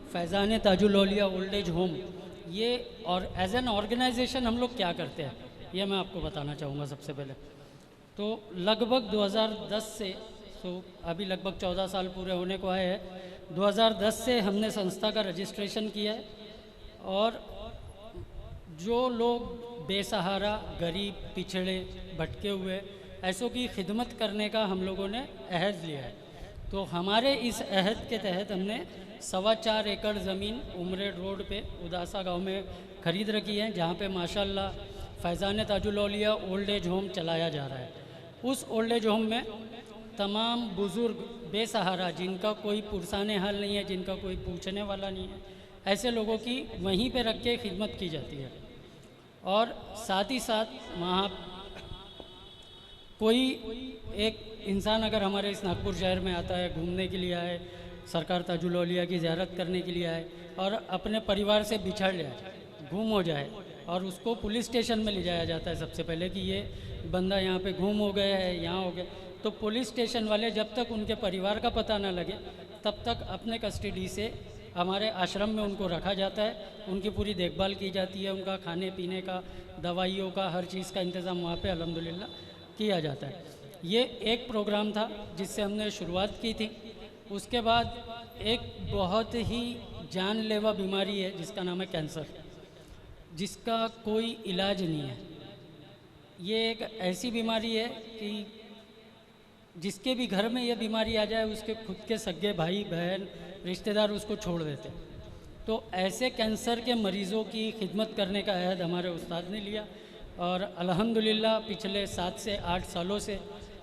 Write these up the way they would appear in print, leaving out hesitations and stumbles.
फैज़ान ताजुल औलिया old age home, ये और as an organisation हम लोग क्या करते हैं ये मैं आपको बताना चाहूँगा। सबसे पहले तो लगभग 2010 से, तो अभी लगभग 14 साल पूरे होने को आए हैं। 2010 से हमने संस्था का रजिस्ट्रेशन किया है और जो लोग बेसहारा, गरीब, पिछड़े, भटके हुए, ऐसों की खिदमत करने का हम लोगों ने अहद लिया है। तो हमारे इस अहद के तहत हमने 4.25 एकड़ ज़मीन उमरेड रोड पे उदासा गांव में ख़रीद रखी है, जहाँ पे माशाल्लाह फैज़ान ताजुल औलिया ओल्ड एज होम चलाया जा रहा है। उस ओल्ड एज होम में तमाम बुज़ुर्ग बेसहारा, जिनका कोई पुरसाने हाल नहीं है, जिनका कोई पूछने वाला नहीं है, ऐसे लोगों की वहीं पे रख के खिदमत की जाती है। और साथ ही साथ वहाँ कोई एक इंसान अगर हमारे इस नागपुर शहर में आता है, घूमने के लिए आए, सरकार ताजुल औलिया की ज़ियारत करने के लिए आए और अपने परिवार से बिछड़ जाए, गुम हो जाए, और उसको पुलिस स्टेशन में ले जाया जाता है सबसे पहले कि ये बंदा यहाँ पे गुम हो गया है, यहाँ हो गया। तो पुलिस स्टेशन वाले जब तक उनके परिवार का पता ना लगे तब तक अपने कस्टडी से हमारे आश्रम में उनको रखा जाता है, उनकी पूरी देखभाल की जाती है, उनका खाने पीने का, दवाइयों का, हर चीज़ का इंतज़ाम वहाँ पे अल्हम्दुलिल्लाह किया जाता है। ये एक प्रोग्राम था जिससे हमने शुरुआत की थी। उसके बाद एक बहुत ही जानलेवा बीमारी है जिसका नाम है कैंसर, जिसका कोई इलाज नहीं है। ये एक ऐसी बीमारी है कि जिसके भी घर में ये बीमारी आ जाए उसके खुद के सगे भाई बहन रिश्तेदार उसको छोड़ देते। तो ऐसे कैंसर के मरीज़ों की खिदमत करने का अहद हमारे उस्ताद ने लिया और अल्हम्दुलिल्लाह पिछले 7 से 8 सालों से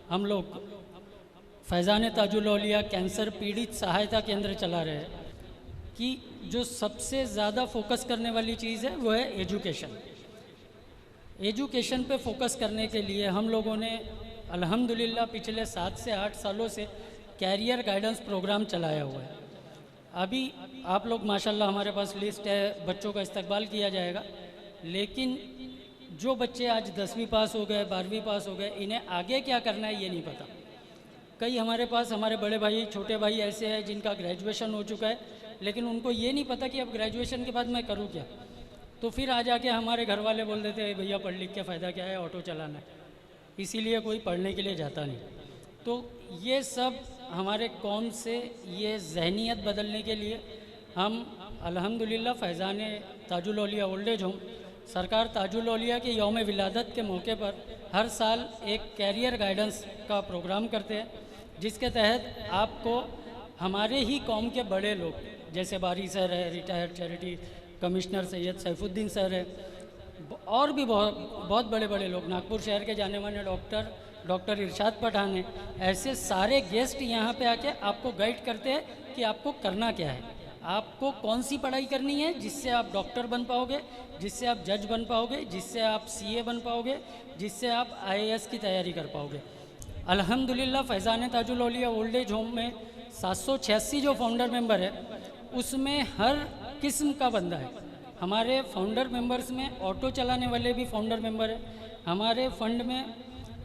हम लोग फैज़ान ताजुल औलिया कैंसर पीड़ित सहायता केंद्र चला रहे हैं कि जो सबसे ज़्यादा फोकस करने वाली चीज़ है वो है एजुकेशन। एजुकेशन पे फोकस करने के लिए हम लोगों ने अल्हम्दुलिल्लाह पिछले 7 से 8 सालों से कैरियर गाइडेंस प्रोग्राम चलाया हुआ है। अभी आप लोग माशाल्लाह हमारे पास लिस्ट है, बच्चों का इस्तकबाल किया जाएगा, लेकिन जो बच्चे आज 10वीं पास हो गए, 12वीं पास हो गए, इन्हें आगे क्या करना है ये नहीं पता। कई हमारे पास हमारे बड़े भाई, छोटे भाई ऐसे हैं जिनका ग्रेजुएशन हो चुका है, लेकिन उनको ये नहीं पता कि अब ग्रेजुएशन के बाद मैं करूँ क्या। तो फिर आ जाके हमारे घर वाले बोल देते हैं भैया पढ़ लिख के फ़ायदा क्या है, ऑटो चलाना है, इसीलिए कोई पढ़ने के लिए जाता नहीं। तो ये सब हमारे कौम से ये जहनीत बदलने के लिए हम अल्हम्दुलिल्लाह फैज़ान ताजुल औलिया ओल्ड एज होम सरकार ताजुल औलिया के यौम विलादत के मौके पर हर साल एक कैरियर गाइडेंस का प्रोग्राम करते हैं, जिसके तहत आपको हमारे ही कौम के बड़े लोग जैसे बारी सर है, retired charity commissioner Syed Saifuddin sir है, और भी बहुत बड़े बड़े लोग, नागपुर शहर के जाने माने डॉक्टर इरशाद पठान है, ऐसे सारे गेस्ट यहाँ पे आके आपको गाइड करते हैं कि आपको करना क्या है, आपको कौन सी पढ़ाई करनी है जिससे आप डॉक्टर बन पाओगे, जिससे आप जज बन पाओगे, जिससे आप सीए बन पाओगे, जिससे आप आईएएस की तैयारी कर पाओगे। अल्हम्दुलिल्लाह फैज़ान ताजुल औलिया ओल्ड एज होम में 786 जो फाउंडर मेंबर है उसमें हर किस्म का बंदा है। हमारे फाउंडर मेंबर्स में ऑटो चलाने वाले भी फाउंडर मेंबर है, हमारे फंड में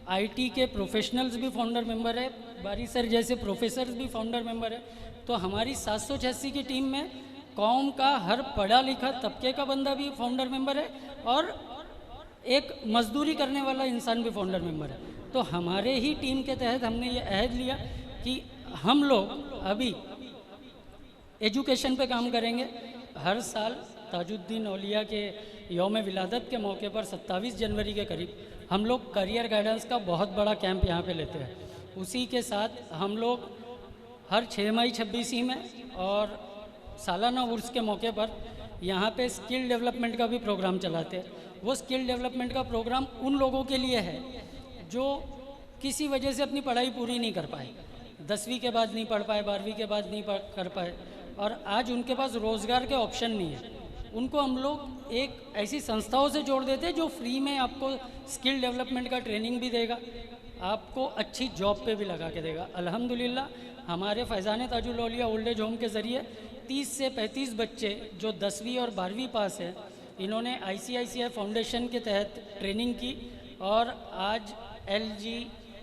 आईटी के प्रोफेशनल्स भी फाउंडर मेंबर है, बारी सर जैसे प्रोफेसर्स भी फाउंडर मेंबर है। तो हमारी 786 की टीम में कौम का हर पढ़ा लिखा तबके का बंदा भी फाउंडर मेंबर है और एक मजदूरी करने वाला इंसान भी फाउंडर मेंबर है। तो हमारे ही टीम के तहत हमने ये अहद लिया कि हम लोग अभी एजुकेशन पे काम करेंगे। हर साल ताजुद्दीन औलिया के यौम विलादत के मौके पर 27 जनवरी के करीब हम लोग करियर गाइडेंस का बहुत बड़ा कैंप यहाँ पे लेते हैं। उसी के साथ हम लोग हर 6 मई 26 में और सालाना उर्स के मौके पर यहाँ पे स्किल डेवलपमेंट का भी प्रोग्राम चलाते हैं। वो स्किल डेवलपमेंट का प्रोग्राम उन लोगों के लिए है जो किसी वजह से अपनी पढ़ाई पूरी नहीं कर पाए, 10वीं के बाद नहीं पढ़ पाए, 12वीं के बाद नहीं कर पाए, और आज उनके पास रोज़गार के ऑप्शन नहीं है। उनको हम लोग एक ऐसी संस्थाओं से जोड़ देते हैं जो फ्री में आपको स्किल डेवलपमेंट का ट्रेनिंग भी देगा, आपको अच्छी जॉब पे भी लगा के देगा। अल्हम्दुलिल्लाह हमारे फैज़ान ताजुल औलिया ओल्ड एज होम के ज़रिए 30 से 35 बच्चे जो 10वीं और 12वीं पास हैं, इन्होंने ICICI फाउंडेशन के तहत ट्रेनिंग की और आज LG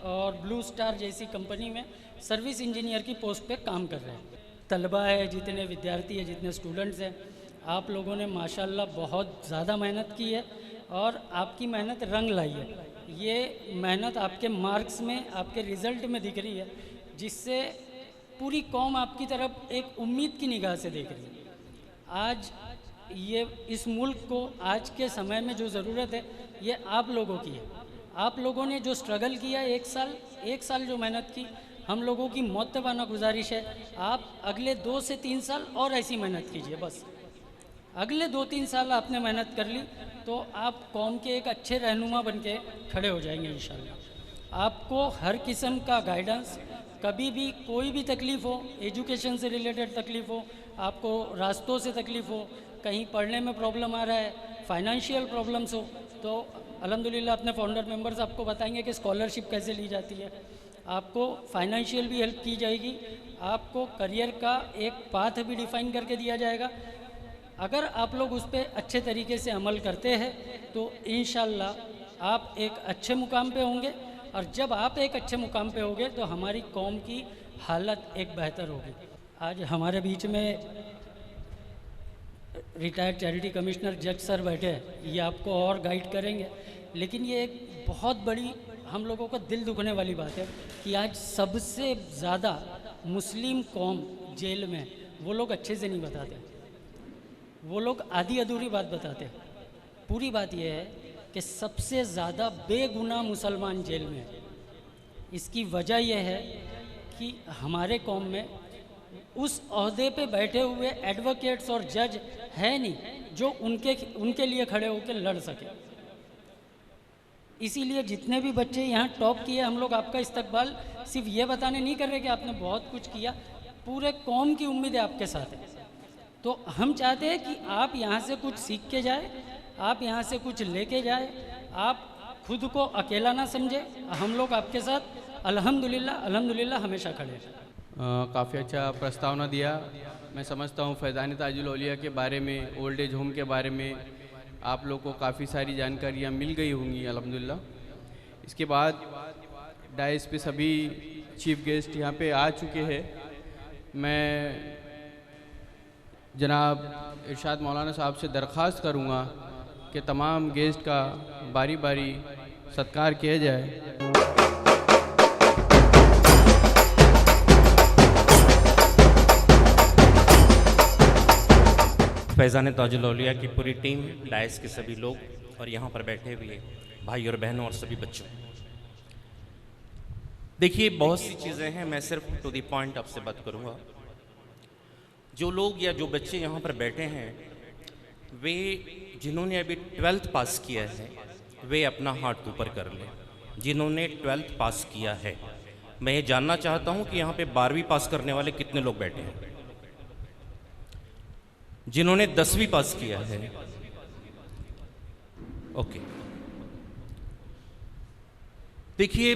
और ब्लू स्टार जैसी कंपनी में सर्विस इंजीनियर की पोस्ट पे काम कर रहे हैं। तलबा है, जितने विद्यार्थी हैं, जितने स्टूडेंट्स हैं, आप लोगों ने माशाल्लाह बहुत ज़्यादा मेहनत की है और आपकी मेहनत रंग लाई है। ये मेहनत आपके मार्क्स में, आपके रिज़ल्ट में दिख रही है, जिससे पूरी कौम आपकी तरफ एक उम्मीद की निगाह से देख रही है। आज ये इस मुल्क को आज के समय में जो ज़रूरत है ये आप लोगों की है। आप लोगों ने जो स्ट्रगल किया, एक साल जो मेहनत की, हम लोगों की मोतबाना गुजारिश है आप अगले 2 से 3 साल और ऐसी मेहनत कीजिए। बस अगले 2-3 साल आपने मेहनत कर ली तो आप कौम के एक अच्छे रहनुमा बन के खड़े हो जाएंगे इंशाल्लाह। आपको हर किस्म का गाइडेंस, कभी भी कोई भी तकलीफ़ हो, एजुकेशन से रिलेटेड तकलीफ़ हो, आपको रास्तों से तकलीफ़ हो, कहीं पढ़ने में प्रॉब्लम आ रहा है, फाइनेंशियल प्रॉब्लम्स हो, तो अल्हम्दुलिल्लाह अपने फाउंडर मेंबर्स आपको बताएंगे कि स्कॉलरशिप कैसे ली जाती है। आपको फाइनेंशियल भी हेल्प की जाएगी, आपको करियर का एक पाथ भी डिफ़ाइन करके दिया जाएगा। अगर आप लोग उस पर अच्छे तरीके से अमल करते हैं तो इंशाल्लाह आप एक अच्छे मुकाम पे होंगे, और जब आप एक अच्छे मुकाम पे होंगे तो हमारी कौम की हालत एक बेहतर होगी। आज हमारे बीच में रिटायर्ड चैरिटी कमिश्नर जज सर बैठे हैं, ये आपको और गाइड करेंगे, लेकिन ये एक बहुत बड़ी हम लोगों को दिल दुखने वाली बात है कि आज सबसे ज़्यादा मुस्लिम कौम जेल में, वो लोग अच्छे से नहीं बताते, वो लोग आधी अधूरी बात बताते हैं। पूरी बात यह है कि सबसे ज़्यादा बेगुनाह मुसलमान जेल में है। इसकी वजह यह है कि हमारे कौम में उस ओहदे पे बैठे हुए एडवोकेट्स और जज है नहीं जो उनके लिए खड़े होकर लड़ सके। इसीलिए जितने भी बच्चे यहाँ टॉप किए, हम लोग आपका इस्तकबाल सिर्फ ये बताने नहीं कर रहे कि आपने बहुत कुछ किया, पूरे कौम की उम्मीद है आपके साथ है। तो हम चाहते हैं कि आप यहाँ से कुछ सीख के जाए, आप यहाँ से कुछ लेके जाए, आप खुद को अकेला ना समझे, हम लोग आपके साथ अल्हम्दुलिल्लाह हमेशा खड़े हैं। काफ़ी अच्छा प्रस्तावना दिया। मैं समझता हूँ फैज़ान ताजुल औलिया के बारे में, ओल्ड एज होम के बारे में आप लोग को काफ़ी सारी जानकारियाँ मिल गई होंगी अल्हम्दुलिल्लाह। इसके बाद डाइस पे सभी चीफ गेस्ट यहाँ पे आ चुके हैं। मैं जनाब इरशाद मौलाना साहब से दरख्वास्त करूँगा कि तमाम गेस्ट का बारी बारी सत्कार किया जाए। फैज़ान ताजुल औलिया की पूरी टीम, डायस के सभी लोग और यहाँ पर बैठे हुए भाई और बहनों और सभी बच्चों, देखिए बहुत सी चीज़ें हैं, मैं सिर्फ टू द पॉइंट आपसे बात करूँगा। जो लोग या जो बच्चे यहाँ पर बैठे हैं, वे जिन्होंने अभी 12th पास किया है वे अपना हाथ ऊपर कर लें। जिन्होंने 12th पास किया है, मैं ये जानना चाहता हूँ कि यहाँ पे 12वीं पास करने वाले कितने लोग बैठे हैं। जिन्होंने 10वीं पास किया है, ओके। देखिए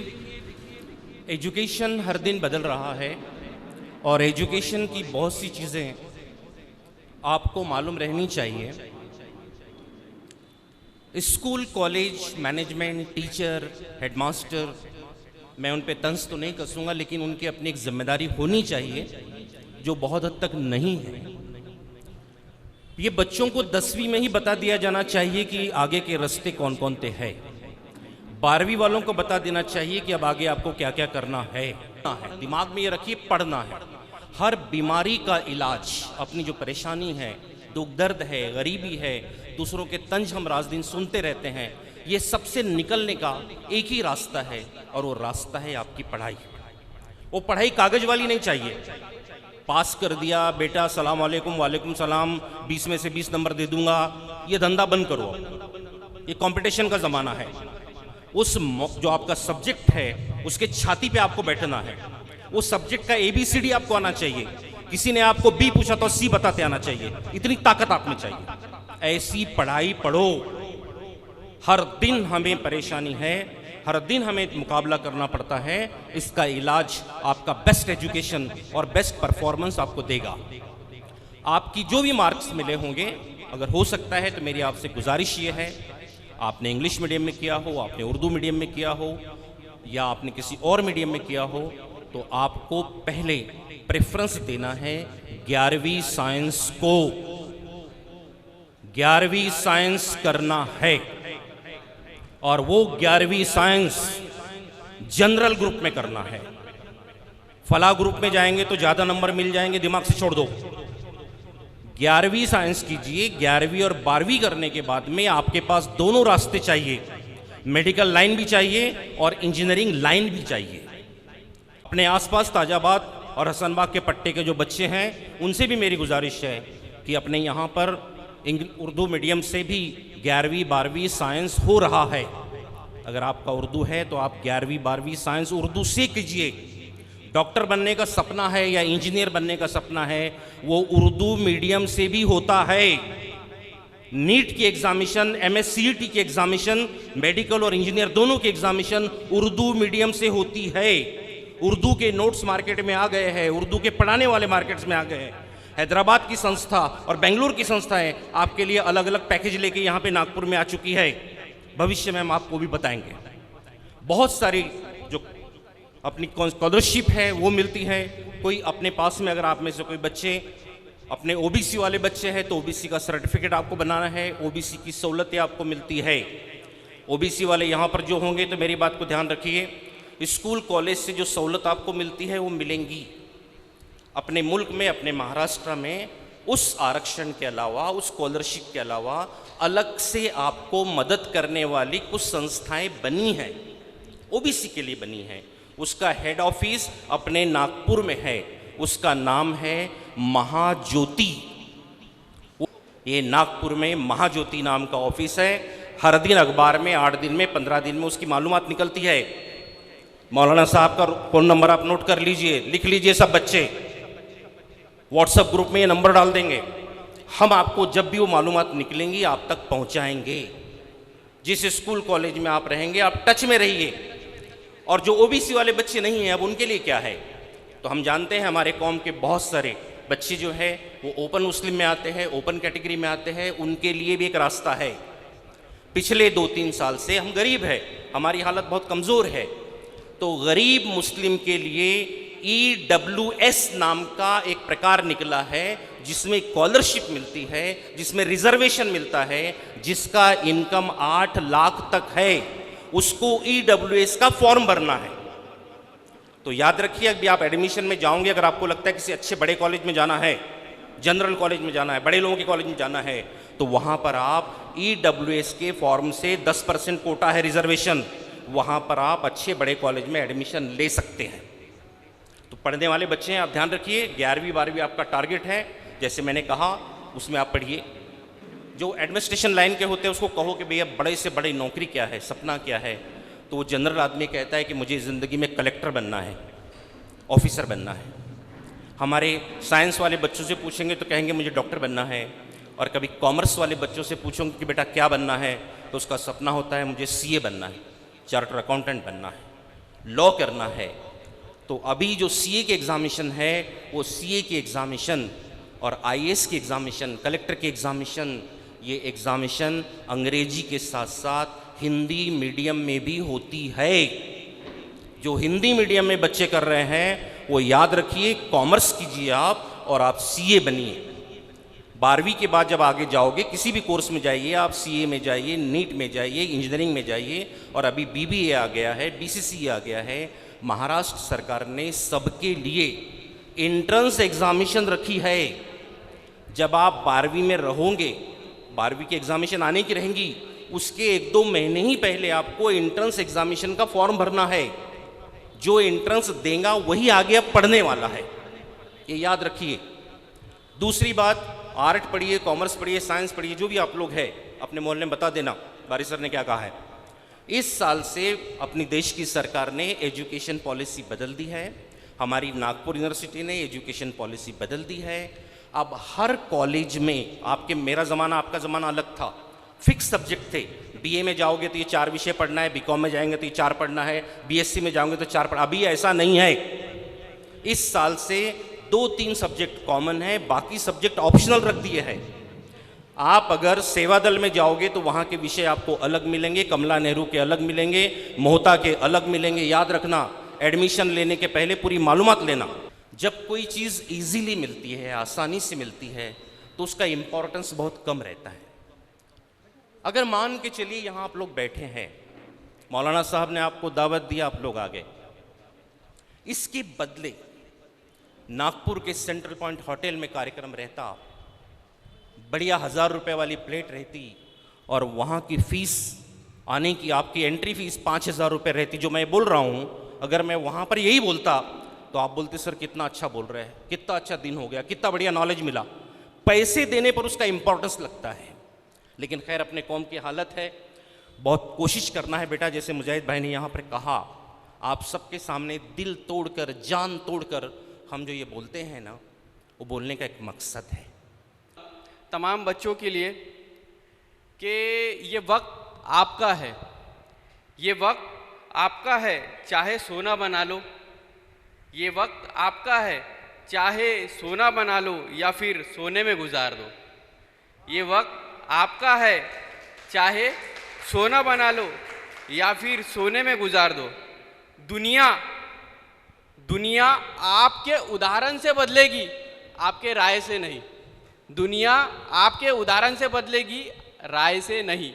एजुकेशन हर दिन बदल रहा है और एजुकेशन की बहुत सी चीज़ें आपको मालूम रहनी चाहिए। School, college, management, teacher, headmaster, मैं उन पे तंज तो नहीं कसूँगा, लेकिन उनकी अपनी एक जिम्मेदारी होनी चाहिए जो बहुत हद तक नहीं है। ये बच्चों को 10वीं में ही बता दिया जाना चाहिए कि आगे के रास्ते कौन कौन से हैं। 12वीं वालों को बता देना चाहिए कि अब आगे आपको क्या क्या करना है। दिमाग में ये रखिए, पढ़ना है। हर बीमारी का इलाज, अपनी जो परेशानी है, दुख दर्द है, गरीबी है, दूसरों के तंज हम रात दिन सुनते रहते हैं, ये सबसे निकलने का एक ही रास्ता है और वो रास्ता है आपकी पढ़ाई। वो पढ़ाई कागज वाली नहीं चाहिए, पास कर दिया बेटा सलाम वालेकुम, वालेकुम सलाम, 20 में से 20 नंबर दे दूंगा, ये धंधा बंद करो। ये कंपटीशन का ज़माना है। उस जो आपका सब्जेक्ट है उसके छाती पे आपको बैठना है। उस सब्जेक्ट का ABCD आपको आना चाहिए। किसी ने आपको B पूछा तो C बताते आना चाहिए। इतनी ताकत आप में चाहिए। ऐसी पढ़ाई पढ़ो। हर दिन हमें परेशानी है, हर दिन हमें मुकाबला करना पड़ता है। इसका इलाज आपका बेस्ट एजुकेशन और बेस्ट परफॉर्मेंस आपको देगा। आपकी जो भी मार्क्स मिले होंगे, अगर हो सकता है तो मेरी आपसे गुजारिश ये है, आपने इंग्लिश मीडियम में किया हो, आपने उर्दू मीडियम में किया हो, या आपने किसी और मीडियम में किया हो, तो आपको पहले प्रेफरेंस देना है 11वीं साइंस को। 11वीं साइंस करना है और वो 11वीं साइंस जनरल ग्रुप में करना है। फला ग्रुप में जाएंगे तो ज्यादा नंबर मिल जाएंगे, दिमाग से छोड़ दो। 11वीं साइंस कीजिए। 11वीं और 12वीं करने के बाद में आपके पास दोनों रास्ते चाहिए, मेडिकल लाइन भी चाहिए और इंजीनियरिंग लाइन भी चाहिए। अपने आसपास ताजाबाद और हसनबाग के पट्टे के जो बच्चे हैं उनसे भी मेरी गुजारिश है कि अपने यहाँ पर उर्दू मीडियम से भी 11वीं 12वीं साइंस हो रहा है। अगर आपका उर्दू है तो आप 11वीं 12वीं साइंस उर्दू से कीजिए। डॉक्टर बनने का सपना है या इंजीनियर बनने का सपना है, वो उर्दू मीडियम से भी होता है। नीट की एग्जामिशन, MSCET की एग्जामिशन, मेडिकल और इंजीनियर दोनों की एग्जामिशन उर्दू मीडियम से होती है। उर्दू के नोट्स मार्केट में आ गए हैं, उर्दू के पढ़ाने वाले मार्केट्स में आ गए हैं। हैदराबाद की संस्था और बेंगलुरु की संस्थाएं आपके लिए अलग अलग पैकेज लेके यहाँ पे नागपुर में आ चुकी है। भविष्य में हम आपको भी बताएंगे। बहुत सारी जो अपनी स्कॉलरशिप है वो मिलती है। कोई अपने पास में, अगर आप में से कोई बच्चे अपने OBC वाले बच्चे हैं तो OBC का सर्टिफिकेट आपको बनाना है, OBC की सहूलतें आपको मिलती है। OBC वाले यहाँ पर जो होंगे तो मेरी बात को ध्यान रखिए, स्कूल कॉलेज से जो सहूलत आपको मिलती है वो मिलेंगी। अपने मुल्क में, अपने महाराष्ट्र में उस आरक्षण के अलावा, उस स्कॉलरशिप के अलावा अलग से आपको मदद करने वाली कुछ संस्थाएं बनी हैं, OBC के लिए बनी हैं। उसका हेड ऑफिस अपने नागपुर में है, उसका नाम है महाज्योति। ये नागपुर में महाज्योति नाम का ऑफिस है। हर दिन अखबार में 8 दिन में 15 दिन में उसकी मालूमात निकलती है। मौलाना साहब का फ़ोन नंबर आप नोट कर लीजिए, लिख लीजिए सब बच्चे। व्हाट्सएप ग्रुप में ये नंबर डाल देंगे, हम आपको जब भी वो मालूमात निकलेंगी आप तक पहुंचाएंगे। जिस स्कूल कॉलेज में आप रहेंगे आप टच में रहिए। और जो OBC वाले बच्चे नहीं हैं, अब उनके लिए क्या है? तो हम जानते हैं हमारे कौम के बहुत सारे बच्चे जो है वो ओपन मुस्लिम में आते हैं, ओपन कैटेगरी में आते हैं। उनके लिए भी एक रास्ता है। पिछले 2-3 साल से हम गरीब हैं, हमारी हालत बहुत कमज़ोर है, तो गरीब मुस्लिम के लिए EWS नाम का एक प्रकार निकला है जिसमें स्कॉलरशिप मिलती है, जिसमें रिजर्वेशन मिलता है, जिसका इनकम 8 लाख तक है। उसको EWS का फॉर्म भरना है। तो याद रखिए, अभी आप एडमिशन में जाओगे, अगर आपको लगता है किसी अच्छे बड़े कॉलेज में जाना है, जनरल कॉलेज में जाना है, बड़े लोगों के कॉलेज में जाना है, तो वहाँ पर आप EWS के फॉर्म से 10% कोटा है रिजर्वेशन, वहाँ पर आप अच्छे बड़े कॉलेज में एडमिशन ले सकते हैं। तो पढ़ने वाले बच्चे हैं, आप ध्यान रखिए। 11वीं 12वीं आपका टारगेट है, जैसे मैंने कहा उसमें आप पढ़िए। जो एडमिनिस्ट्रेशन लाइन के होते हैं उसको कहो कि भैया बड़े से बड़ी नौकरी क्या है, सपना क्या है, तो वो जनरल आदमी कहता है कि मुझे ज़िंदगी में कलेक्टर बनना है, ऑफिसर बनना है। हमारे साइंस वाले बच्चों से पूछेंगे तो कहेंगे मुझे डॉक्टर बनना है। और कभी कॉमर्स वाले बच्चों से पूछोगे कि बेटा क्या बनना है, तो उसका सपना होता है मुझे CA बनना है, चार्टर अकाउंटेंट बनना है, लॉ करना है। तो अभी जो CA की एग्ज़ामिशन है वो CA की एग्ज़ामिशन और IAS की एग्ज़ामिशन, कलेक्टर की एग्ज़ामिशन, ये एग्ज़ामिशन अंग्रेजी के साथ साथ हिंदी मीडियम में भी होती है। जो हिंदी मीडियम में बच्चे कर रहे हैं वो याद रखिए, कॉमर्स कीजिए आप और आप CA बनिए। 12वीं के बाद जब आगे जाओगे किसी भी कोर्स में जाइए, आप CA में जाइए, नीट में जाइए, इंजीनियरिंग में जाइए, और अभी BBA आ गया है, BCCA आ गया है। महाराष्ट्र सरकार ने सबके लिए एंट्रेंस एग्जामिनेशन रखी है। जब आप 12वीं में रहोगे, 12वीं की एग्जामिनेशन आने की रहेंगी, उसके 1-2 महीने ही पहले आपको एंट्रेंस एग्जामिनेशन का फॉर्म भरना है। जो एंट्रेंस देगा वही आगे अब पढ़ने वाला है, ये याद रखिए। दूसरी बात, आर्ट पढ़िए, कॉमर्स पढ़िए, साइंस पढ़िए, जो भी आप लोग हैं अपने मोहल्ले में बता देना बारिश सर ने क्या कहा है। इस साल से अपनी देश की सरकार ने एजुकेशन पॉलिसी बदल दी है। हमारी नागपुर यूनिवर्सिटी ने एजुकेशन पॉलिसी बदल दी है। अब हर कॉलेज में, आपके मेरा ज़माना आपका ज़माना अलग था, फिक्स सब्जेक्ट थे। BA में जाओगे तो ये 4 विषय पढ़ना है, BCom में जाएंगे तो ये 4 पढ़ना है, BSc में जाओगे तो 4 पढ़ना। अभी ऐसा नहीं है। इस साल से 2-3 सब्जेक्ट कॉमन है, बाकी सब्जेक्ट ऑप्शनल रख दिए हैं। आप अगर सेवा दल में जाओगे तो वहाँ के विषय आपको अलग मिलेंगे, कमला नेहरू के अलग मिलेंगे, मोहता के अलग मिलेंगे। याद रखना, एडमिशन लेने के पहले पूरी मालूमात लेना। जब कोई चीज़ इजीली मिलती है, आसानी से मिलती है, तो उसका इम्पोर्टेंस बहुत कम रहता है। अगर मान के चलिए यहाँ आप लोग बैठे हैं, मौलाना साहब ने आपको दावत दिया, आप लोग आ गए, इसके बदले नागपुर के सेंट्रल पॉइंट होटल में कार्यक्रम रहता, बढ़िया 1000 रुपये वाली प्लेट रहती, और वहाँ की फ़ीस आने की आपकी एंट्री फीस 5000 रुपये रहती, जो मैं बोल रहा हूँ, अगर मैं वहाँ पर यही बोलता तो आप बोलते सर कितना अच्छा बोल रहे हैं, कितना अच्छा दिन हो गया, कितना बढ़िया नॉलेज मिला। पैसे देने पर उसका इम्पोर्टेंस लगता है, लेकिन खैर अपने कौम की हालत है, बहुत कोशिश करना है बेटा। जैसे मुजाहिद भाई ने यहाँ पर कहा, आप सबके सामने दिल तोड़कर, जान तोड़कर हम जो ये बोलते हैं ना, वो बोलने का एक मकसद है तमाम बच्चों के लिए कि ये वक्त आपका है, ये वक्त आपका है, चाहे सोना बना लो, ये वक्त आपका है, चाहे सोना बना लो या फिर सोने में गुजार दो। ये वक्त आपका है, चाहे सोना बना लो या फिर सोने में गुजार दो। दुनिया आपके उदाहरण से बदलेगी, आपके राय से नहीं। दुनिया आपके उदाहरण से बदलेगी, राय से नहीं।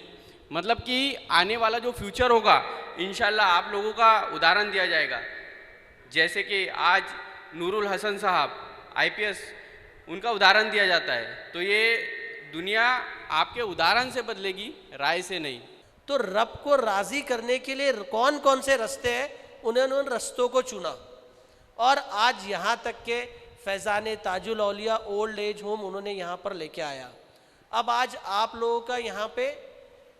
मतलब कि आने वाला जो फ्यूचर होगा, इंशाल्लाह आप लोगों का उदाहरण दिया जाएगा। जैसे कि आज नूरुल हसन साहब IPS, उनका उदाहरण दिया जाता है, तो ये दुनिया आपके उदाहरण से बदलेगी, राय से नहीं। तो रब को राज़ी करने के लिए कौन कौन से रास्ते हैं, उन्होंने उन रास्तों को चुना, और आज यहाँ तक के फैज़ान ताजुल औलिया ओल्ड एज होम उन्होंने यहाँ पर लेके आया। अब आज आप लोगों का यहाँ पे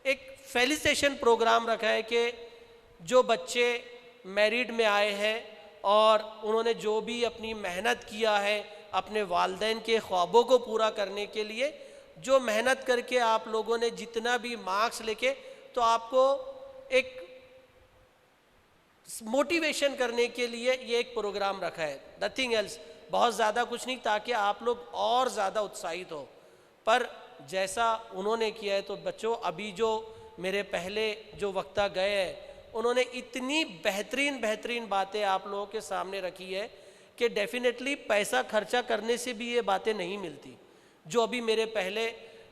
एक फेलिसिटेशन प्रोग्राम रखा है कि जो बच्चे मैरिड में आए हैं और उन्होंने जो भी अपनी मेहनत किया है अपने वालिदैन के ख्वाबों को पूरा करने के लिए, जो मेहनत करके आप लोगों ने जितना भी मार्क्स लेके, तो आपको एक मोटिवेशन करने के लिए ये एक प्रोग्राम रखा है, नथिंग एल्स, बहुत ज़्यादा कुछ नहीं, ताकि आप लोग और ज़्यादा उत्साहित हो। पर जैसा उन्होंने किया है, तो बच्चों अभी जो मेरे पहले जो वक्ता गए हैं, उन्होंने इतनी बेहतरीन बातें आप लोगों के सामने रखी है कि डेफिनेटली पैसा खर्चा करने से भी ये बातें नहीं मिलती। जो अभी मेरे पहले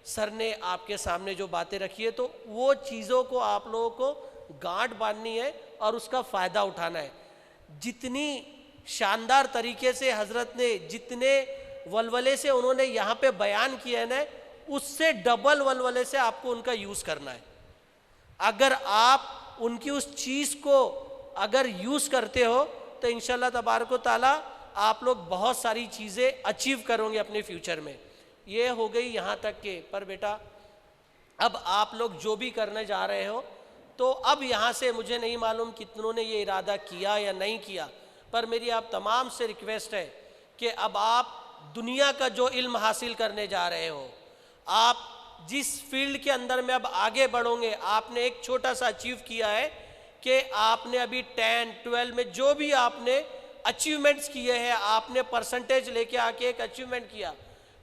सर ने आपके सामने जो बातें रखी है, तो वो चीज़ों को आप लोगों को गांठ बांधनी है और उसका फ़ायदा उठाना है। जितनी शानदार तरीके से हज़रत ने, जितने वलवले से उन्होंने यहाँ पे बयान किया है ना, उससे डबल वलवले से आपको उनका यूज़ करना है। अगर आप उनकी उस चीज़ को अगर यूज़ करते हो, तो इंशाल्लाह तबारक व तआला आप लोग बहुत सारी चीज़ें अचीव करोगे अपने फ्यूचर में। ये हो गई यहाँ तक के, पर बेटा अब आप लोग जो भी करने जा रहे हो, तो अब यहाँ से मुझे नहीं मालूम कितनों ने ये इरादा किया या नहीं किया, पर मेरी आप तमाम से रिक्वेस्ट है कि अब आप दुनिया का जो इल्म हासिल करने जा रहे हो, आप जिस फील्ड के अंदर में अब आगे बढ़ोगे, आपने एक छोटा सा अचीव किया है कि आपने अभी 10, 12 में जो भी आपने अचीवमेंट्स किए हैं, आपने परसेंटेज लेके आके एक अचीवमेंट किया।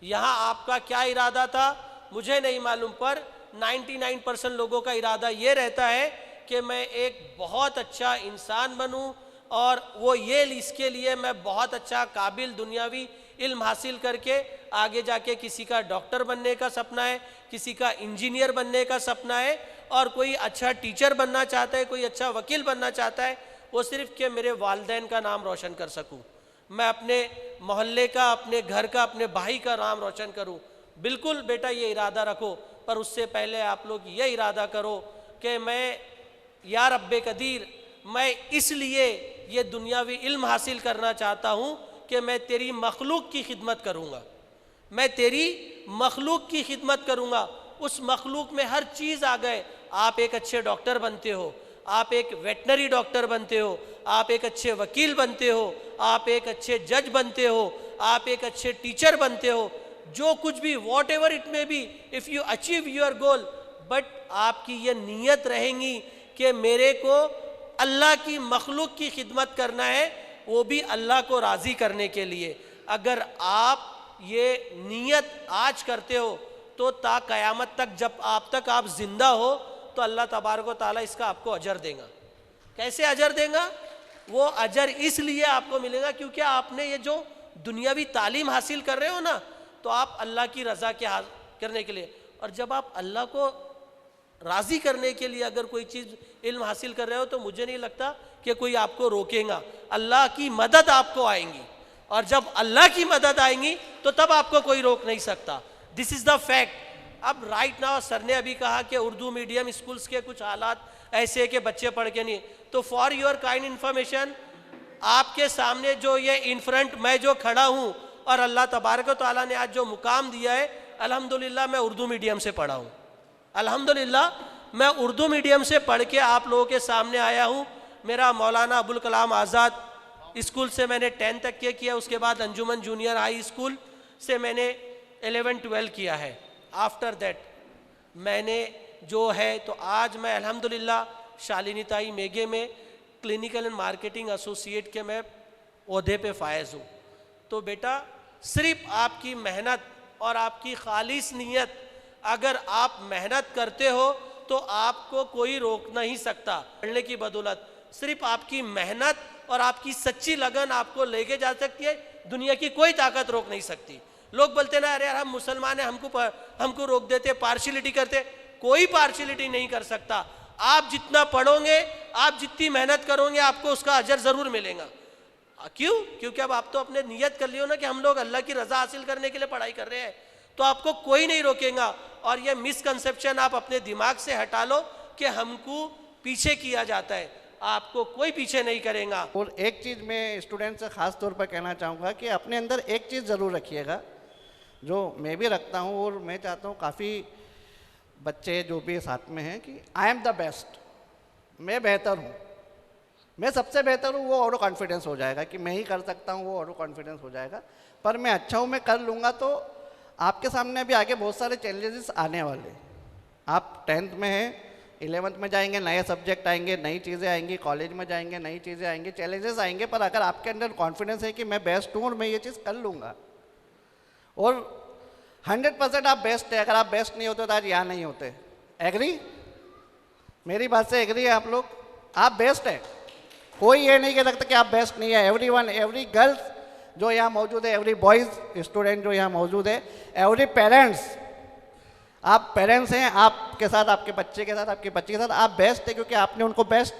यहाँ आपका क्या इरादा था मुझे नहीं मालूम, पर 99% लोगों का इरादा ये रहता है कि मैं एक बहुत अच्छा इंसान बनूं, और वो ये इसके लिए मैं बहुत अच्छा काबिल दुनियावी इल्म हासिल करके आगे जाके किसी का डॉक्टर बनने का सपना है, किसी का इंजीनियर बनने का सपना है, और कोई अच्छा टीचर बनना चाहता है, कोई अच्छा वकील बनना चाहता है, वो सिर्फ कि मेरे वालिदैन का नाम रोशन कर सकूं, मैं अपने मोहल्ले का, अपने घर का, अपने भाई का नाम रोशन करूं। बिल्कुल बेटा ये इरादा रखो, पर उससे पहले आप लोग ये इरादा करो कि मैं या रब्बे कदीर, मैं इसलिए ये दुनियावी इल्म हासिल करना चाहता हूँ कि मैं तेरी मखलूक की खिदमत करूँगा, मैं तेरी मखलूक की खिदमत करूँगा। उस मखलूक में हर चीज़ आ गए, आप एक अच्छे डॉक्टर बनते हो, आप एक वेटनरी डॉक्टर बनते हो, आप एक अच्छे वकील बनते हो, आप एक अच्छे जज बनते हो, आप एक अच्छे टीचर बनते हो, जो कुछ भी what ever it may be, if you achieve your goal, but आपकी ये नीयत रहेंगी कि मेरे को अल्लाह की मखलूक की खिदमत करना है, वो भी अल्लाह को राज़ी करने के लिए। अगर आप ये नीयत आज करते हो, तो ता क़यामत तक जब आप ज़िंदा हो, तो अल्लाह तबारक व तआला इसका आपको अजर देगा। कैसे अजर देगा? वो अजर इसलिए आपको मिलेगा क्योंकि आपने ये जो दुनियावी तालीम हासिल कर रहे हो ना, तो आप अल्लाह की रज़ा के करने के लिए, और जब आप अल्लाह को राज़ी करने के लिए अगर कोई चीज़ इल्म हासिल कर रहे हो तो मुझे नहीं लगता कि कोई आपको रोकेगा। अल्लाह की मदद आपको आएंगी, और जब अल्लाह की मदद आएंगी तो तब आपको कोई रोक नहीं सकता। This is the fact. अब राइट नाउ सर ने अभी कहा कि उर्दू मीडियम स्कूल्स के कुछ हालात ऐसे है कि बच्चे पढ़ के नहीं, तो फॉर योर काइंड इन्फॉर्मेशन, आपके सामने जो ये इन फ्रंट मैं जो खड़ा हूँ, और अल्लाह तबारक व तआला ने आज जो मुकाम दिया है, अल्हम्दुलिल्लाह मैं उर्दू मीडियम से पढ़ा हूँ। अल्हम्दुलिल्लाह मैं उर्दू मीडियम से पढ़ के आप लोगों के सामने आया हूँ। मेरा मौलाना अबुल कलाम आज़ाद स्कूल से मैंने 10 तक के किया, उसके बाद अंजुमन जूनियर हाई स्कूल से मैंने 11-12 किया है। आफ्टर दैट मैंने जो है, तो आज मैं अल्हम्दुलिल्लाह शालिनी ताई मेघे में क्लिनिकल एंड मार्केटिंग एसोसिएट के मैं ओहदे पे फायज़ हूँ। तो बेटा सिर्फ आपकी मेहनत और आपकी खालिस नीयत, अगर आप मेहनत करते हो तो आपको कोई रोक नहीं सकता। पढ़ने की बदौलत सिर्फ आपकी मेहनत और आपकी सच्ची लगन आपको लेके जा सकती है, दुनिया की कोई ताकत रोक नहीं सकती। लोग बोलते ना, अरे यार हम मुसलमान हैं, हमको रोक देते, पार्शियलिटी करते। कोई पार्शियलिटी नहीं कर सकता। आप जितना पढ़ोगे, आप जितनी मेहनत करोगे, आपको उसका अजर ज़रूर मिलेगा। क्यों? क्योंकि अब आप तो अपने नियत कर लियो ना कि हम लोग अल्लाह की रज़ा हासिल करने के लिए पढ़ाई कर रहे हैं, तो आपको कोई नहीं रोकेगा। और ये मिसकंसेप्शन आप अपने दिमाग से हटा लो कि हमको पीछे किया जाता है, आपको कोई पीछे नहीं करेगा। और एक चीज़ मैं स्टूडेंट से ख़ास तौर पर कहना चाहूँगा कि अपने अंदर एक चीज़ ज़रूर रखिएगा, जो मैं भी रखता हूँ और मैं चाहता हूँ काफ़ी बच्चे जो भी साथ में हैं, कि आई एम द बेस्ट, मैं बेहतर हूँ, मैं सबसे बेहतर हूँ। वो और कॉन्फिडेंस हो जाएगा कि मैं ही कर सकता हूँ, वो और कॉन्फिडेंस हो जाएगा। पर मैं अच्छा हूँ, मैं कर लूँगा। तो आपके सामने अभी आगे बहुत सारे चैलेंजेस आने वाले। आप 10th में हैं, 11th में जाएंगे, नए सब्जेक्ट आएंगे, नई चीज़ें आएंगी, कॉलेज में जाएंगे, नई चीज़ें आएंगी, चैलेंजेस आएंगे। पर अगर आपके अंदर कॉन्फिडेंस है कि मैं बेस्ट हूँ और मैं ये चीज़ कर लूँगा, और 100% आप बेस्ट है। अगर आप बेस्ट नहीं होते तो आज यहाँ नहीं होते। एग्री? मेरी बात से एग्री है आप लोग? आप बेस्ट है, कोई ये नहीं कह सकता कि आप बेस्ट नहीं है। एवरीवन, एवरी गर्ल्स जो यहाँ मौजूद है, एवरी बॉयज़ स्टूडेंट जो यहाँ मौजूद है, एवरी पेरेंट्स, आप पेरेंट्स हैं, आपके साथ, आपके बच्चे के साथ, आपके बच्चे के साथ आप बेस्ट है, क्योंकि आपने उनको बेस्ट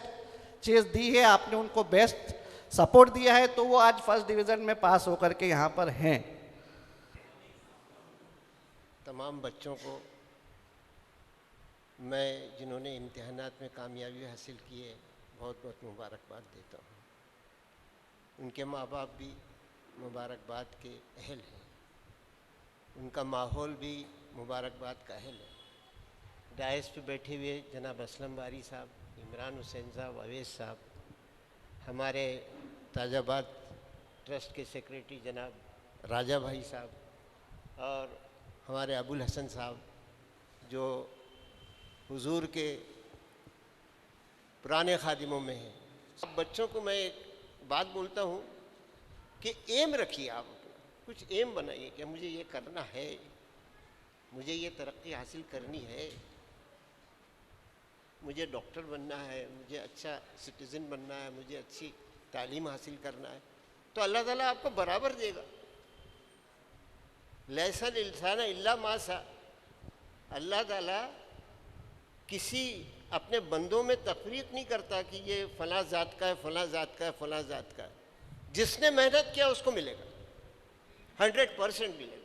चीज़ दी है, आपने उनको बेस्ट सपोर्ट दिया है, तो वो आज फर्स्ट डिवीज़न में पास होकर के यहाँ पर हैं। तमाम बच्चों को मैं, जिन्होंने इम्तिहानात में कामयाबी हासिल की है, बहुत बहुत मुबारकबाद देता हूँ। उनके माँ बाप भी मुबारकबाद के अहल हैं, उनका माहौल भी मुबारकबाद का अहल है। डायस पे बैठे हुए जनाब असलम बारी साहब, इमरान हुसैन साहब, अवैस साहब, हमारे ताज़ाबाद ट्रस्ट के सेक्रेटरी जनाब राजा भाई साहब, और हमारे अबुल हसन साहब जो हुजूर के पुराने खादिमों में हैं। अब बच्चों को मैं एक बात बोलता हूँ कि एम रखिए, आप अपना कुछ एम बनाइए कि मुझे ये करना है, मुझे ये तरक्की हासिल करनी है, मुझे डॉक्टर बनना है, मुझे अच्छा सिटीज़न बनना है, मुझे अच्छी तालीम हासिल करना है, तो अल्लाह ताला आपको बराबर देगा। लैसल इंसान इल्ला मासा, अल्लाह ताला किसी अपने बंदों में तफरीक नहीं करता कि ये फ़लाँ ज़ात का है, फ़लाँ ज़ात का है, फ़लाँ ज़ात का है। जिसने मेहनत किया उसको मिलेगा, 100% मिलेगा।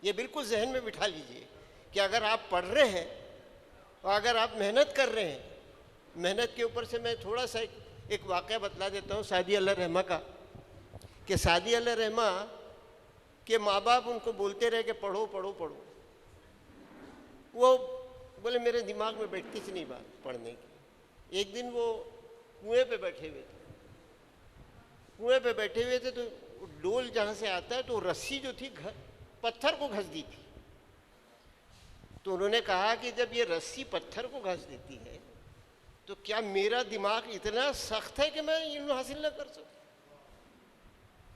ये बिल्कुल जहन में बिठा लीजिए कि अगर आप पढ़ रहे हैं और अगर आप मेहनत कर रहे हैं, मेहनत के ऊपर से मैं थोड़ा सा एक वाक़या बतला देता हूँ सादी अल्लाह रहमा का, कि सादी अल्लाह रहमा के माँ बाप उनको बोलते रहे कि पढ़ो पढ़ो पढ़ो। वो बोले मेरे दिमाग में बैठती थी नहीं बात पढ़ने की। एक दिन वो कुएं पे बैठे हुए थे, कुएं पे बैठे हुए थे, तो डोल जहाँ से आता है तो रस्सी जो थी पत्थर को घस दी थी। तो उन्होंने कहा कि जब ये रस्सी पत्थर को घस देती है तो क्या मेरा दिमाग इतना सख्त है कि मैं इल्म हासिल न कर सकूं?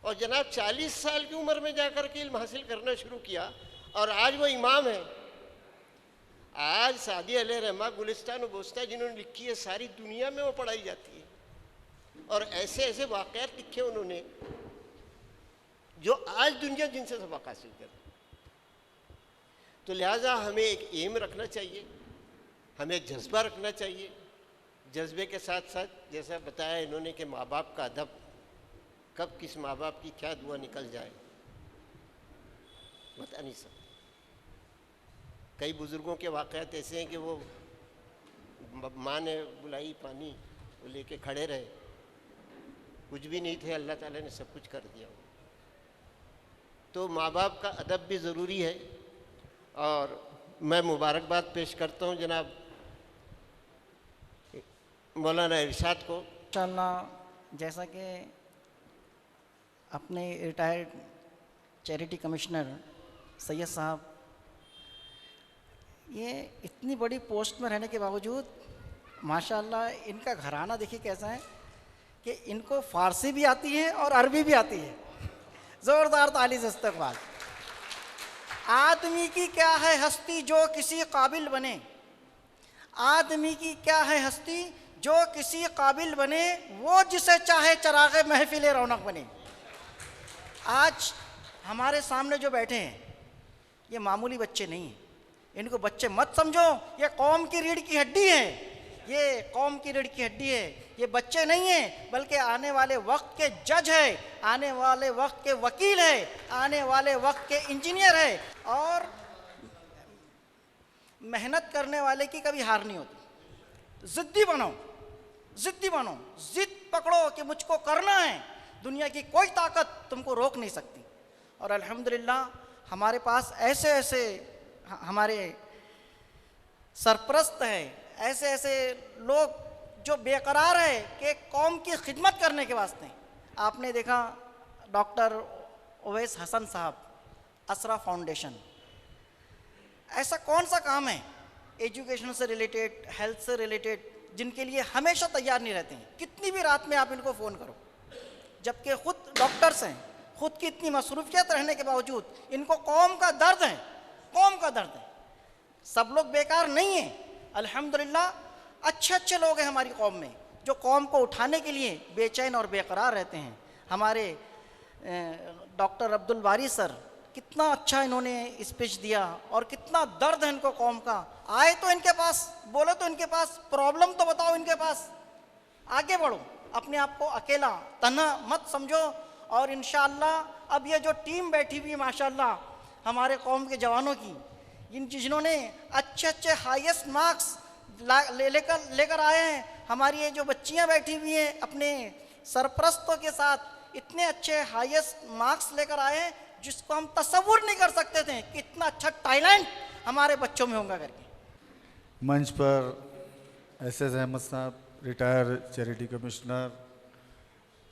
और जनाब 40 साल की उम्र में जाकर के इल्म हासिल करना शुरू किया, और आज वो इमाम है। आज सादी अलैह रहमा गुलिस्तान व बोस्ता जिन्होंने लिखी है, सारी दुनिया में वो पढ़ाई जाती है। और ऐसे ऐसे वाक़यात लिखे उन्होंने जो आज दुनिया जिनसे सबक हासिल कर। तो लिहाजा हमें एक एम रखना चाहिए, हमें एक जज्बा रखना चाहिए। जज्बे के साथ साथ जैसा बताया इन्होंने कि माँ बाप का अदब, कब किस माँ बाप की क्या दुआ निकल जाए बता नहीं सकते। कई बुज़ुर्गों के वाक़यात ऐसे हैं कि वो माँ ने बुलाई पानी, वो लेके खड़े रहे, कुछ भी नहीं थे, अल्लाह ताला ने सब कुछ कर दिया। तो माँ बाप का अदब भी ज़रूरी है। और मैं मुबारकबाद पेश करता हूँ जनाब मौलाना इरशाद को। इंशाअल्लाह जैसा कि अपने रिटायर्ड चैरिटी कमिश्नर सैयद साहब ये इतनी बड़ी पोस्ट में रहने के बावजूद माशाअल्लाह इनका घराना देखिए कैसा है कि इनको फ़ारसी भी आती है और अरबी भी आती है। ज़ोरदार ताली से इस्तक़बाल। आदमी की क्या है हस्ती जो किसी काबिल बने, आदमी की क्या है हस्ती जो किसी काबिल बने, वो जिसे चाहे चराग़े महफिल रौनक बने। आज हमारे सामने जो बैठे हैं ये मामूली बच्चे नहीं हैं, इनको बच्चे मत समझो, ये कौम की रीढ़ की हड्डी है, ये कौम की रीढ़ की हड्डी है। ये बच्चे नहीं हैं बल्कि आने वाले वक्त के जज है, आने वाले वक्त के वकील है, आने वाले वक्त के इंजीनियर है। और मेहनत करने वाले की कभी हार नहीं होती। ज़िद्दी बनो, ज़िद्दी बनो, ज़िद पकड़ो कि मुझको करना है, दुनिया की कोई ताकत तुमको रोक नहीं सकती। और अल्हम्दुलिल्लाह हमारे पास ऐसे ऐसे हमारे सरपरस्त हैं, ऐसे ऐसे लोग जो बेकरार है कि कौम की खिदमत करने के वास्ते। आपने देखा डॉक्टर ओवैस हसन साहब, असरा फाउंडेशन, ऐसा कौन सा काम है एजुकेशन से रिलेटेड, हेल्थ से रिलेटेड, जिनके लिए हमेशा तैयार नहीं रहते हैं। कितनी भी रात में आप इनको फ़ोन करो, जबकि ख़ुद डॉक्टर्स हैं, ख़ुद की इतनी मसरूफियत रहने के बावजूद इनको कौम का दर्द है, कौम का दर्द है। सब लोग बेकार नहीं हैं, अल्हम्दुलिल्लाह अच्छे अच्छे लोग हैं हमारी कौम में जो कौम को उठाने के लिए बेचैन और बेकरार रहते हैं। हमारे डॉक्टर अब्दुल बारी सर, कितना अच्छा इन्होंने स्पीच दिया और कितना दर्द है इनको कौम का। आए तो इनके पास, बोलो तो इनके पास, प्रॉब्लम तो बताओ इनके पास, आगे बढ़ो, अपने आप को अकेला तन्हा मत समझो। और इंशाअल्लाह अब ये जो टीम बैठी हुई है माशाअल्लाह हमारे कौम के जवानों की, जिन्होंने अच्छे अच्छे हाईएस्ट मार्क्स लेकर आए हैं, हमारी ये जो बच्चियां बैठी हुई हैं अपने सरपरस्तों के साथ इतने अच्छे हाईएस्ट मार्क्स लेकर आए हैं जिसको हम तसव्वुर नहीं कर सकते थे कि इतना अच्छा टैलेंट हमारे बच्चों में होगा करके। मंच पर एस अहमद साहब, रिटायर चैरिटी कमिश्नर,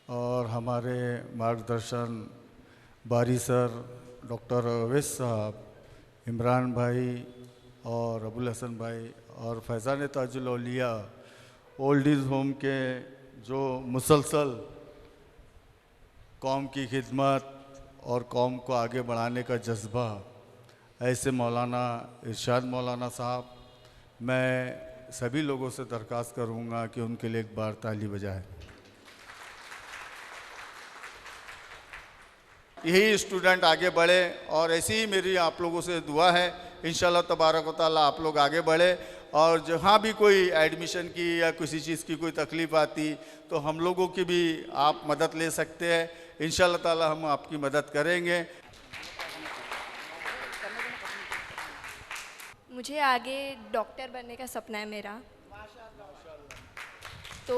और हमारे मार्गदर्शन बारी सर, डॉक्टर अवैस साहब, इमरान भाई और अबुल हसन भाई, और फैज़ान ताजुल औलिया ओल्ड एज होम के जो मुसलसल कौम की खिदमत और कौम को आगे बढ़ाने का जज्बा, ऐसे मौलाना इरशाद मौलाना साहब, मैं सभी लोगों से दरख्वास्त करूँगा कि उनके लिए एक बार ताली बजाएं। यही स्टूडेंट आगे बढ़े और ऐसी ही मेरी आप लोगों से दुआ है, इंशाल्लाह तबारक व तआला आप लोग आगे बढ़े। और जहाँ भी कोई एडमिशन की या किसी चीज़ की कोई तकलीफ़ आती तो हम लोगों की भी आप मदद ले सकते हैं, इंशाल्लाह ताला हम आपकी मदद करेंगे। मुझे आगे डॉक्टर बनने का सपना है मेरा, तो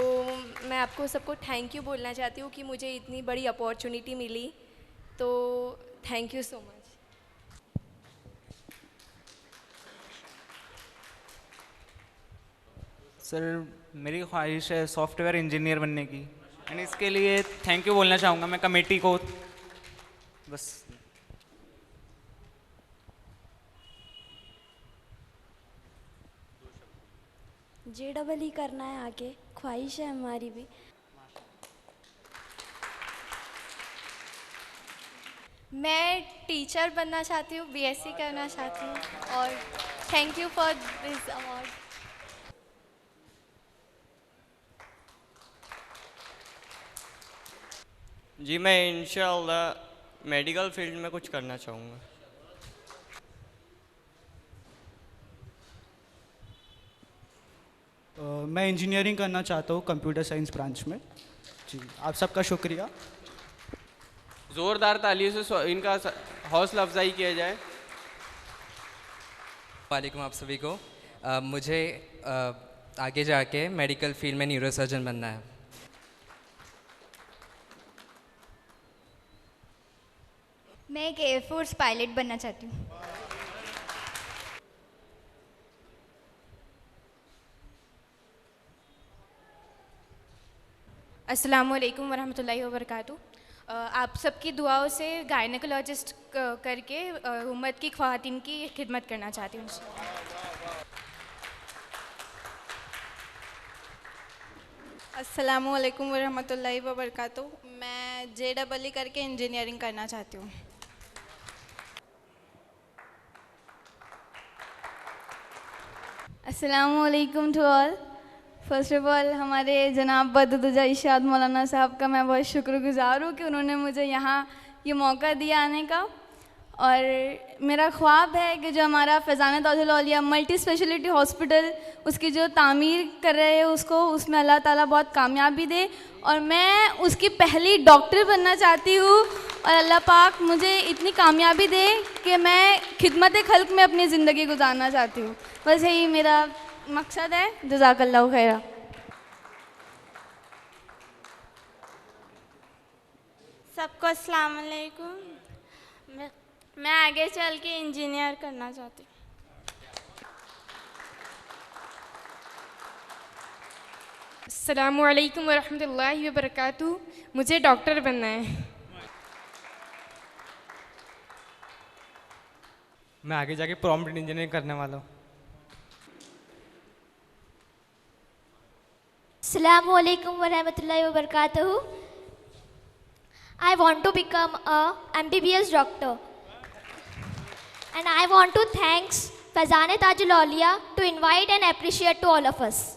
मैं आपको सबको थैंक यू बोलना चाहती हूँ कि मुझे इतनी बड़ी अपॉर्चुनिटी मिली, तो thank you so much. Sir मेरी ख्वाहिश है सॉफ्टवेयर इंजीनियर बनने की, एंड इसके लिए थैंक यू बोलना चाहूँगा मैं कमेटी को। बस JEE करना है आगे, ख्वाहिश है हमारी भी। मैं टीचर बनना चाहती हूँ, BSc करना चाहती हूँ, और thank you for this award. जी मैं इंशाअल्लाह मेडिकल फील्ड में कुछ करना चाहूँगा। मैं इंजीनियरिंग करना चाहता हूँ कंप्यूटर साइंस ब्रांच में। जी आप सबका शुक्रिया। ज़ोरदार तालियों से इनका हौसला अफजाई किया जाए। वालेकुम आप सभी को। मुझे आगे जाके मेडिकल फील्ड में न्यूरोसर्जन बनना है। मैं एक एयरफोर्स पायलट बनना चाहती हूँ। अस्सलामुअलैकुम वरहमतुल्लाहि वबरकातुहू। आप सबकी दुआओं से गायनेकोलॉजिस्ट करके उम्मत की ख्वातीन की खिदमत करना चाहती हूँ। अस्सलामुअलैकुम वरहमतुल्लाहि वबरकातुहू। मैं JEE करके इंजीनियरिंग करना चाहती हूँ। अस्सलामुअलैकुम to all. First of all हमारे जनाब बददुजा इरशाद मौलाना साहब का मैं बहुत शुक्रगुज़ार हूँ कि उन्होंने मुझे यहाँ ये मौका दिया आने का। और मेरा ख्वाब है कि जो हमारा फैज़ान ताजुल औलिया मल्टी स्पेशलिटी हॉस्पिटल उसकी जो तामीर कर रहे हैं उसमें अल्लाह ताला बहुत कामयाबी दे और मैं उसकी पहली डॉक्टर बनना चाहती हूँ और अल्लाह पाक मुझे इतनी कामयाबी दे कि मैं खिदमत खल्क में अपनी ज़िंदगी गुजारना चाहती हूँ। बस यही मेरा मकसद है। जज़ाकल्लाहु खैरा। सबको अस्सलाम वालेकुम। मैं आगे चल के इंजीनियर करना चाहती हूँ। अस्सलामु अलैकुम वरहमतुल्लाहि वबरकातुहू। मुझे डॉक्टर बनना है। मैं आगे जाके प्रॉम्प्ट इंजीनियरिंग करने वाला हूँ। Assalamu alaikum wa rahmatullahi wa barakatuhu. I want to become a MBBS doctor. And I want to thank Fazane Tajul Aulia to invite and appreciate to all of us.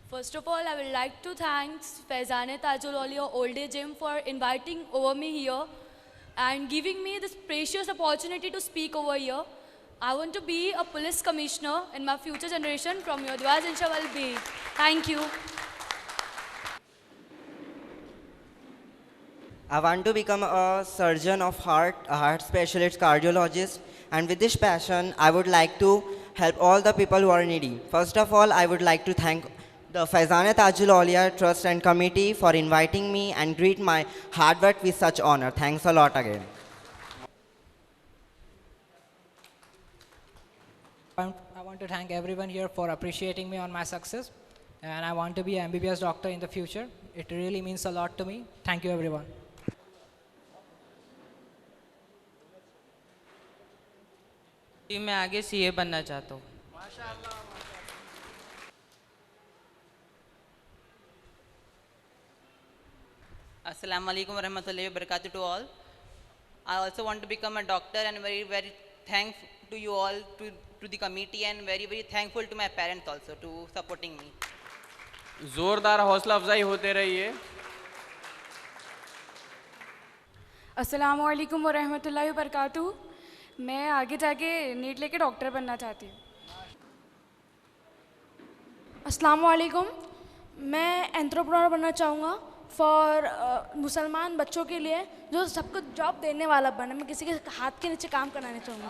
First of all, I would like to thank Faizane Tajul Aulia Old Age Gym for inviting over me here and giving me this precious opportunity to speak over here. I want to be a police commissioner in my future generation. From your duas, inshallah, will be. Thank you. I want to become a surgeon of heart, a heart specialist, cardiologist, and with this passion, I would like to help all the people who are needy. First of all, I would like to thank the Faizane Tajul Aulia Trust and Committee for inviting me and greet my hard work with such honor. Thanks a lot again. I want to thank everyone here for appreciating me on my success, and I want to be an MBBS doctor in the future. It really means a lot to me. Thank you everyone. जी मैं आगे CA बनना चाहता हूँ। Assalamu alaikum wa rahmatullahi wa barakatuh to all. I also want to become a doctor and very thankful to you all, to the committee, and very thankful to my parents also to supporting me. जोरदार हौसला अफजाई होते रहिए। अस्सलामु अलैकुम व रहमतुल्लाहि व बरकातुहू। मैं आगे जाके नीट लेके डॉक्टर बनना चाहती हूँ। अस्सलामु अलैकुम। मैं एंटरप्रेन्योर बनना चाहूँगा फॉर मुसलमान बच्चों के लिए जो सबको जॉब देने वाला बने। मैं किसी के हाथ के नीचे काम कराना चाहूँगा।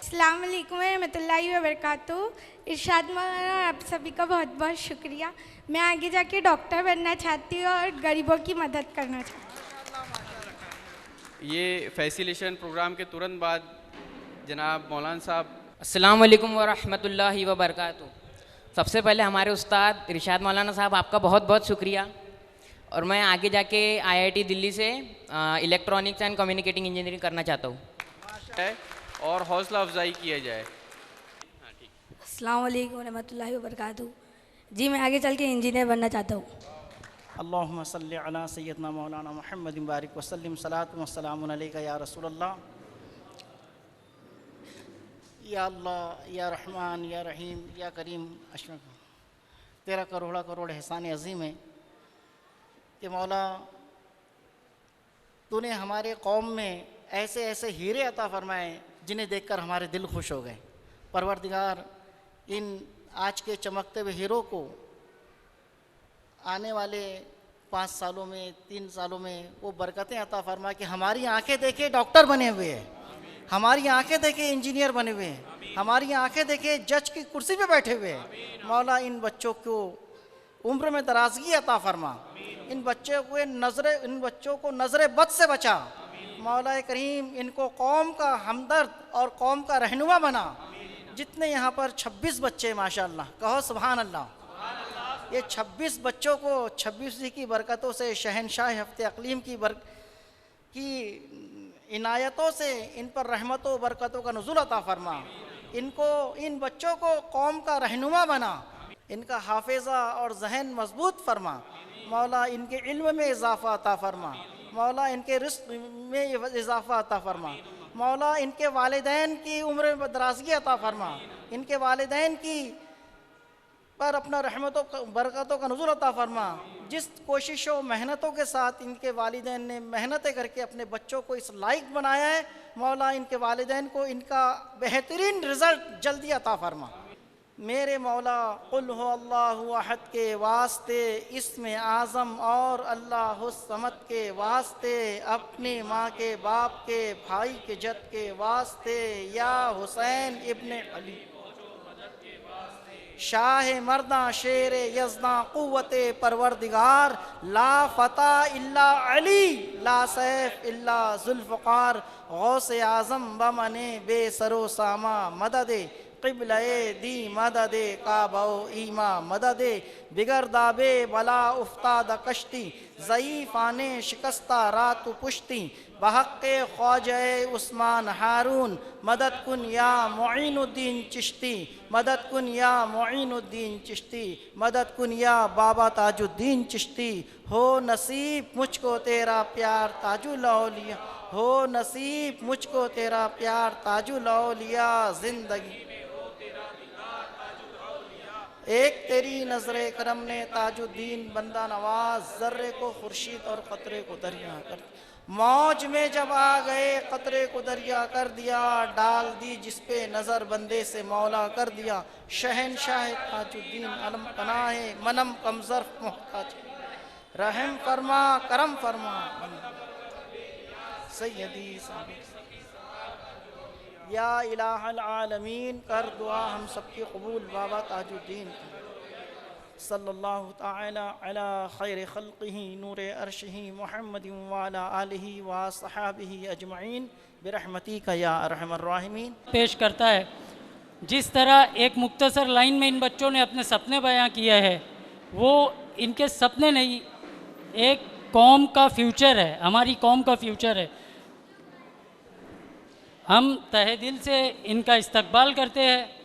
अस्सलाम वालेकुम रहमतुल्लाहि व बरकातुहू। इरशाद मौलाना आप सभी का बहुत बहुत शुक्रिया। मैं आगे जाके डॉक्टर बनना चाहती हूँ और गरीबों की मदद करना चाहती हूँ। ये फैसिलिटेशन प्रोग्राम के तुरंत बाद जनाब मौलाना साहब। अस्सलाम वालेकुम व रहमतुल्लाहि व बरकातुहू। सबसे पहले हमारे उस्ताद इरशाद मौलाना साहब आपका बहुत बहुत शुक्रिया। और मैं आगे जाके IIT दिल्ली से इलेक्ट्रॉनिक्स एंड कम्युनिकेटिंग इंजीनियरिंग करना चाहता हूँ। और हौसला अफजाई किया जाए। अस्सलाम वालेकुम रहमतुल्लाहि व बरकातुहू। जी मैं आगे चल के इंजीनियर बनना चाहता हूँ। अल्लाहुम्मा सल्ली अला सय्यदना मौलाना मुहम्मदिन बारिक वसल्लिम सलातु वस्सलामु अलैका या रसूलल्लाह। या अल्लाह या रहमान या रहीम या करीम अशरफ, तेरा करोड़ा करोड़ एहसान अज़ीम है कि मौला तूने हमारे कौम में ऐसे ऐसे हीरे अता फरमाए जिन्हें देखकर हमारे दिल खुश हो गए। परवरदिगार, इन आज के चमकते हुए हीरो को आने वाले 5 सालों में 3 सालों में वो बरकतें अता फरमा कि हमारी आंखें देखे डॉक्टर बने हुए हैं, हमारी आंखें देखे इंजीनियर बने हुए हैं, हमारी आंखें देखे जज की कुर्सी पे बैठे हुए हैं। मौला इन बच्चों को उम्र में दराजगी अता फरमा, इन बच्चों को नज़र बद से बचा। मौला करीम, इनको कौम का हमदर्द और कौम का रहनुमा बना। जितने यहाँ पर 26 बच्चे माशाअल्लाह, कहो सुभान अल्लाह, ये 26 बच्चों को 26 की बरकतों से, शहनशाह हफ्ते अक़लीम की इनायतों से इन पर रहमतों बरकतों का नुज़ुल अता फरमा। इन बच्चों को कौम का रहनुमा बना, इनका हाफिज़ा और जहन मजबूत फरमा। मौला इनके इल्म में इजाफ़ा अता फरमा, मौला इनके रिस्क में इजाफ़ा अता फरमा। मौला इनके वालिदैन की उम्र में दराज़गी अता फरमा, इनके वालिदैन की पर अपना रहमतों बरकतों का नुज़ुल अता फरमा। जिस कोशिशों मेहनतों के साथ इनके वालिदैन ने मेहनतें करके अपने बच्चों को इस लायक बनाया है, मौला इनके वालिदैन को इनका बेहतरीन रिज़ल्ट जल्दी अता फरमा। मेरे मौला कुल हो अल्लाहु अहद के वास्ते, इस्म आज़म और अल्लाहुस समद के वास्ते, अपनी माँ के बाप के भाई के जद के वास्ते, या हुसैन इब्ने अली शाह मर्दा शेर यज़दा क़ुव्वते परवरदिगार, ला फ़ता इल्ला अली, ला सैफ इल्ला ज़ुल्फ़कार, गौसे आज़म बमने बेसरो सामा मददे, क़िबले दी मददे काबो ईमा मददे, बिगर दाबे बला उफ्ताद कश्ती, ज़ईफ़ाने शिकस्ता रात पुश्ती, बहक़्क़े ख्वाजा उस्मान हारून, मदद कुन या मुईनुद्दीन चिश्ती, मदद कुन या मुईनुद्दीन चिश्ती, मदद कुन या बाबा ताजुद्दीन चिश्ती। हो नसीब मुझको तेरा प्यार ताजुल औलिया, हो नसीब मुझको तेरा प्यार ताजुल औलिया, ज़िंदगी एक तेरी नज़रे करम ने ताजुद्दीन बंदा नवाज, ज़र्रे को खुर्शीद और क़तरे को दरिया कर, मौज में जब आ गए क़तरे को दरिया कर दिया, डाल दी जिस पे नज़र बंदे से मौला कर दिया। शहनशाह ताजुद्दीन अलम पनाहे मनम कमज़र मोहताज, रहम फरमा करम फरमा सैयदी या इलाहल आलमीन, कर दुआ हम सबकी कबूल बाबा ताजुद्दीन सल्लल्लाहु ताला अला खैर खल्क़िही नूरे अर्शिही मुहम्मदिन व अला आलिही व सहाबिही अजमईन बिरहमतिका या अरहमर राहिमीन। पेश करता है। जिस तरह एक मुख्तसर लाइन में इन बच्चों ने अपने सपने बयां किए हैं, वो इनके सपने नहीं, एक कौम का फ्यूचर है, हमारी कौम का फ्यूचर है। हम तहे दिल से इनका इस्तकबाल करते हैं